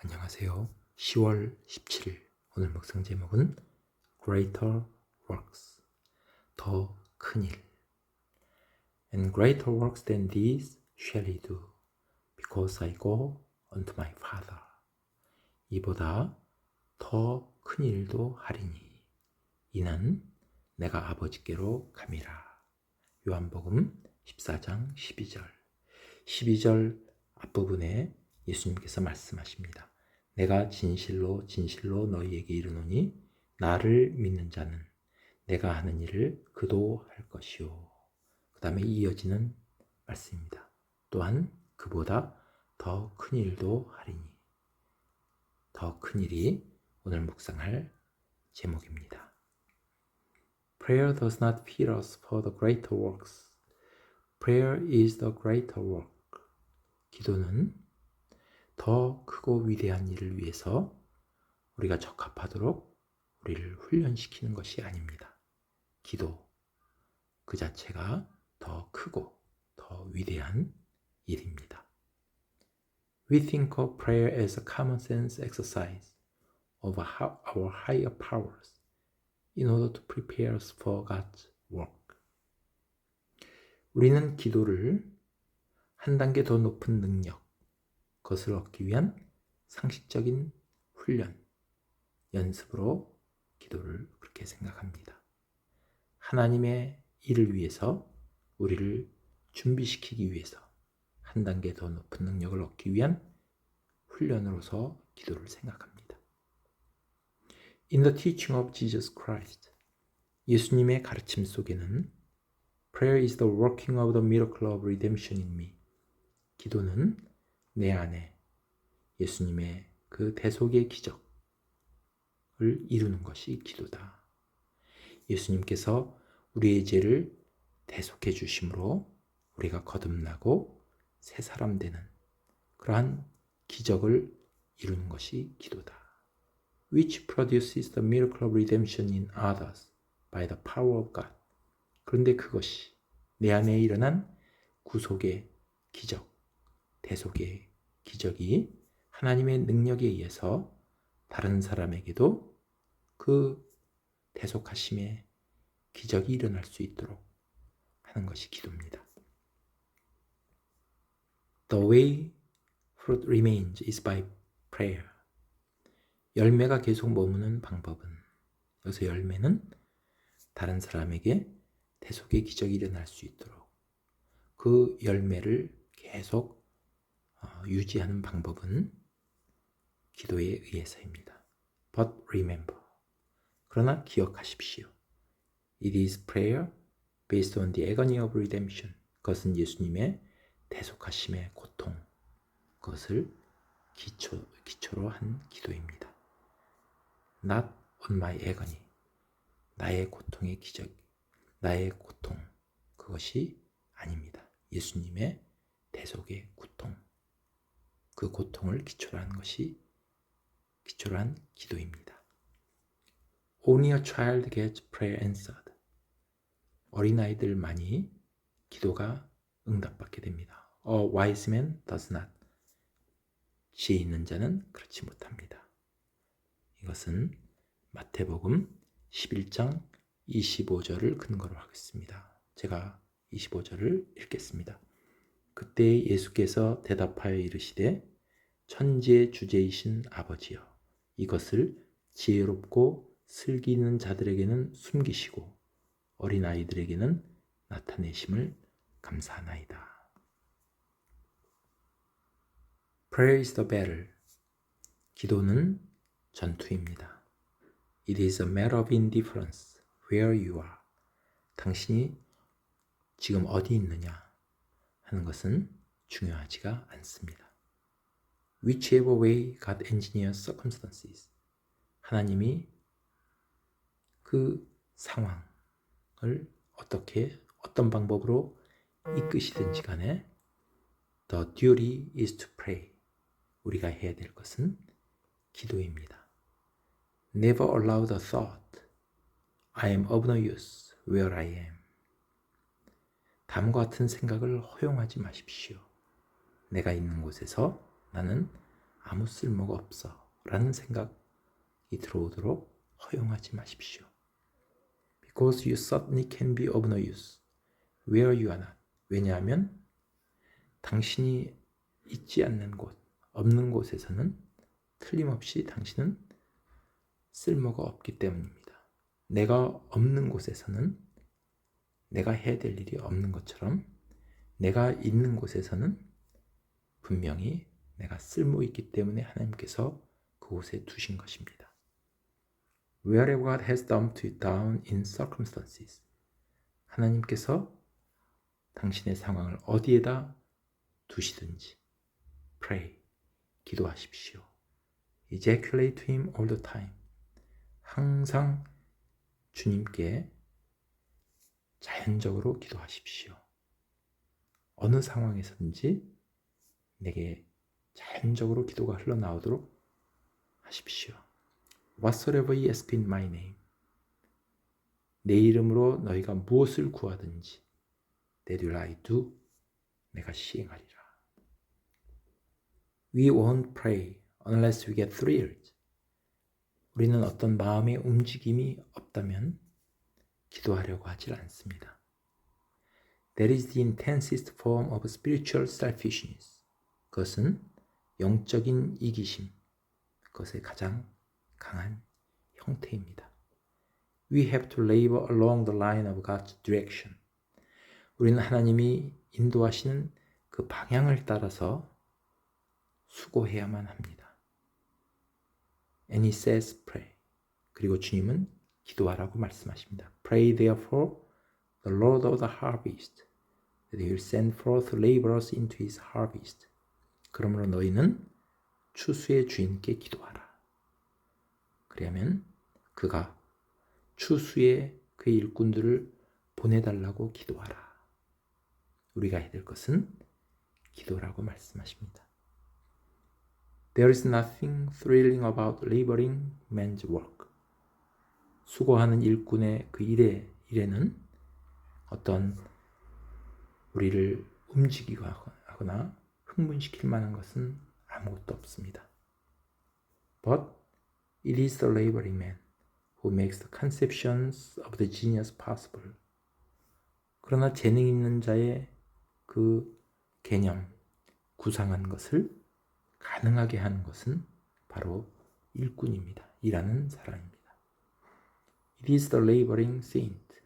안녕하세요. 10월 17일 오늘 묵상 제목은 Greater Works, 더 큰 일. And greater works than these shall he do, because I go unto my Father. 이보다 더 큰 일도 하리니, 이는 내가 아버지께로 감이라. 요한복음 14장 12절. 12절 앞부분에 예수님께서 말씀하십니다. 내가 진실로 진실로 너희에게 이르노니 나를 믿는 자는 내가 하는 일을 그도 할 것이요. 그 다음에 이어지는 말씀입니다. 또한 그보다 더 큰 일도 하리니. 더 큰 일이 오늘 묵상할 제목입니다. Prayer does not fit us for the greater works. Prayer is the greater work. 기도는 더 크고 위대한 일을 위해서 우리가 적합하도록 우리를 훈련시키는 것이 아닙니다. 기도 그 자체가 더 크고 더 위대한 일입니다. We think of prayer as a common sense exercise of our higher powers in order to prepare us for God's work. 우리는 기도를 한 단계 더 높은 능력, 그것을 얻기 위한 상식적인 훈련, 연습으로 기도를 그렇게 생각합니다. 하나님의 일을 위해서 우리를 준비시키기 위해서 한 단계 더 높은 능력을 얻기 위한 훈련으로서 기도를 생각합니다. In the teaching of Jesus Christ, 예수님의 가르침 속에는 Prayer is the working of the miracle of redemption in me. 기도는 내 안에 예수님의 그 대속의 기적을 이루는 것이 기도다. 예수님께서 우리의 죄를 대속해 주심으로 우리가 거듭나고 새 사람 되는 그러한 기적을 이루는 것이 기도다. Which produces the miracle of redemption in others by the power of God. 그런데 그것이 내 안에 일어난 구속의 기적, 대속의 기적이 하나님의 능력에 의해서 다른 사람에게도 그 대속하심의 기적이 일어날 수 있도록 하는 것이 기도입니다. The way fruit remains is by prayer. 열매가 계속 머무는 방법은, 여기서 열매는 다른 사람에게 대속의 기적이 일어날 수 있도록 그 열매를 계속 유지하는 방법은 기도에 의해서입니다. But remember, 그러나 기억하십시오. It is prayer based on the agony of redemption. 그것은 예수님의 대속하심의 고통, 그것을 기초로 한 기도입니다. Not on my agony. 나의 고통의 기적, 나의 고통, 그것이 아닙니다. 예수님의 대속의 고통, 그 고통을 기초로 한 것이 기초로 한 기도입니다. Only a child gets prayer answered. 어린아이들만이 기도가 응답받게 됩니다. A wise man does not. 지혜 있는 자는 그렇지 못합니다. 이것은 마태복음 11장 25절을 근거로 하겠습니다. 제가 25절을 읽겠습니다. 그때 예수께서 대답하여 이르시되 천지의 주제이신 아버지여, 이것을 지혜롭고 슬기 있는 자들에게는 숨기시고 어린아이들에게는 나타내심을 감사하나이다. Prayer is the battle. 기도는 전투입니다. It is a matter of indifference where you are. 당신이 지금 어디 있느냐 하는 것은 중요하지가 않습니다. Whichever way God engineers circumstances. 하나님이 그 상황을 어떤 방법으로 이끄시든지 간에 The duty is to pray. 우리가 해야 될 것은 기도입니다. Never allow the thought I am of no use where I am. 다음과 같은 생각을 허용하지 마십시오. 내가 있는 곳에서 나는 아무 쓸모가 없어 라는 생각이 들어오도록 허용하지 마십시오. Because you certainly can be of no use where you are not. 왜냐하면 당신이 있지 않는 곳, 없는 곳에서는 틀림없이 당신은 쓸모가 없기 때문입니다. 내가 없는 곳에서는 내가 해야 될 일이 없는 것처럼 내가 있는 곳에서는 분명히 내가 쓸모 있기 때문에 하나님께서 그곳에 두신 것입니다. Wherever God has dumped you down in circumstances. 하나님께서 당신의 상황을 어디에다 두시든지 pray, 기도하십시오. Ejaculate to Him all the time. 항상 주님께 자연적으로 기도하십시오. 어느 상황에서든지 내게 자연적으로 기도가 흘러나오도록 하십시오. Whatsoever you ask in my name. 내 이름으로 너희가 무엇을 구하든지 that will I do. 내가 시행하리라. We won't pray unless we get thrilled. 우리는 어떤 마음의 움직임이 없다면 기도하려고 하질 않습니다. That is the intensest form of spiritual selfishness. 그것은 영적인 이기심, 그것의 가장 강한 형태입니다. We have to labor along the line of God's direction. 우리는 하나님이 인도하시는 그 방향을 따라서 수고해야만 합니다. And He says pray. 그리고 주님은 기도하라고 말씀하십니다. Pray therefore the Lord of the harvest that He will send forth laborers into His harvest. 그러므로 너희는 추수의 주인께 기도하라. 그러면 그가 추수의 그의 일꾼들을 보내달라고 기도하라. 우리가 해야 될 것은 기도라고 말씀하십니다. There is nothing thrilling about laboring man's work. 수고하는 일꾼의 그 일에는 어떤 우리를 움직이고 하거나 흥분시킬 만한 것은 아무것도 없습니다. But it is the laboring man who makes the conceptions of the genius possible. 그러나 재능 있는 자의 그 개념, 구상한 것을 가능하게 하는 것은 바로 일꾼입니다. 일하는 사람입니다. It is the laboring saint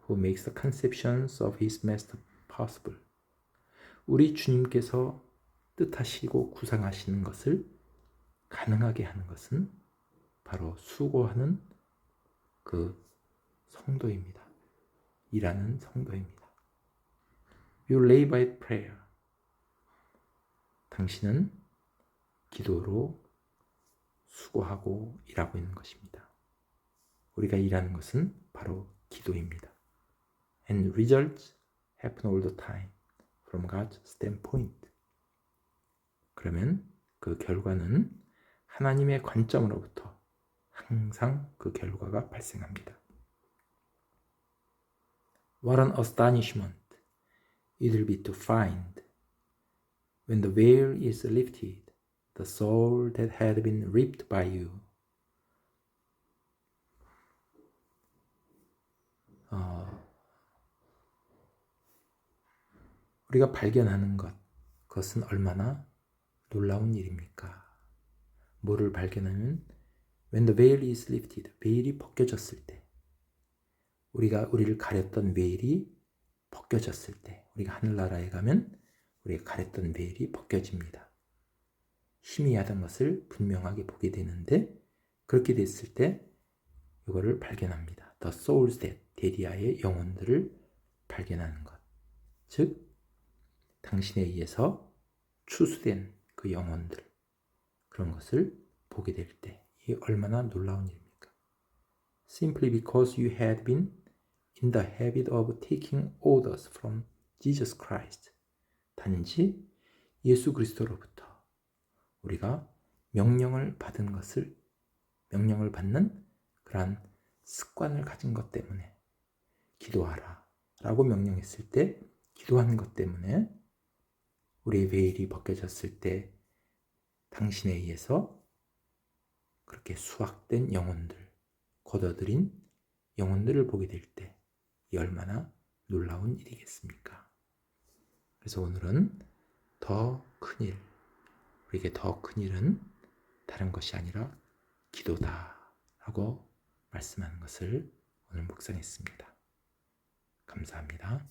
who makes the conceptions of his master possible. 우리 주님께서 뜻하시고 구상하시는 것을 가능하게 하는 것은 바로 수고하는 그 성도입니다. 일하는 성도입니다. You labor at prayer. 당신은 기도로 수고하고 일하고 있는 것입니다. 우리가 일하는 것은 바로 기도입니다. And results happen all the time from God's standpoint. 그러면 그 결과는 하나님의 관점으로부터 항상 그 결과가 발생합니다. What an astonishment it will be to find when the veil is lifted, the soul that had been ripped by you. 우리가 발견하는 것, 그것은 얼마나 놀라운 일입니까? 뭐를 발견하면 when the veil is lifted, 베일이 벗겨졌을 때, 우리를 가렸던 베일이 벗겨졌을 때, 우리가 하늘나라에 가면 우리가 가렸던 베일이 벗겨집니다. 희미하던 것을 분명하게 보게 되는데, 그렇게 됐을 때 이거를 발견합니다. The souls that, 데디아의 영혼들을 발견하는 것. 즉, 당신에 의해서 추수된 그 영혼들, 그런 것을 보게 될 때, 이게 얼마나 놀라운 일입니까? Simply because you had been in the habit of taking orders from Jesus Christ. 단지 예수 그리스도로부터 우리가 명령을 받는 그러한 습관을 가진 것 때문에 기도하라 라고 명령했을 때 기도하는 것 때문에 우리의 베일이 벗겨졌을 때 당신에 의해서 그렇게 수확된 영혼들, 거둬들인 영혼들을 보게 될 때 이 얼마나 놀라운 일이겠습니까? 그래서 오늘은 더 큰 일, 우리에게 더 큰 일은 다른 것이 아니라 기도다 라고 말씀하는 것을 오늘 묵상했습니다. 감사합니다.